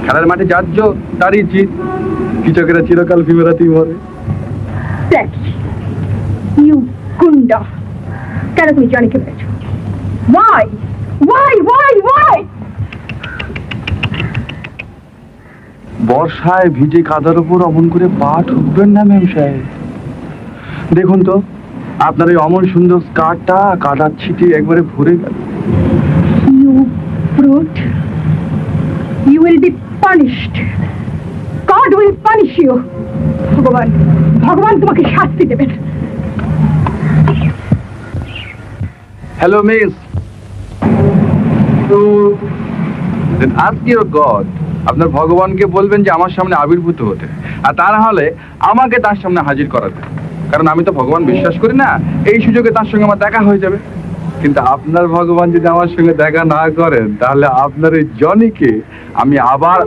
খেলার মাঠে যাচ্ছ তারই জিত, কৃষকেরা চিরকাল বিমরাতেই মরে। ইউ গুন্ডা, কেন তুমি জনিকে মেরেছো? Why? Why? বর্ষায় ভিজে কাদার উপর অমন করে পা ঠুকবেন না ম্যাম সাহেব। দেখুন তো আপনার এই অমন সুন্দর স্কার্টটা কাদার ছিটে একবারে ভরে গেল। You brute, you will be punished. God will punish you. ভগবান তোমাকে শাস্তি দেবেন। হ্যালো মিস, আজক ইউর গড, আপনার ভগবানকে বলবেন যে আমার সামনে আবির্ভূত হতে, আর তা না হলে আমাকে তার সামনে হাজির করাতে। কারণ আমি তো ভগবান বিশ্বাস করি না, এই সুযোগে তার সঙ্গে আমার দেখা হয়ে যাবে। কিন্তু আপনার ভগবান যদি আমার সঙ্গে দেখা না করেন, তাহলে আপনার এই জনিকে আমি আবার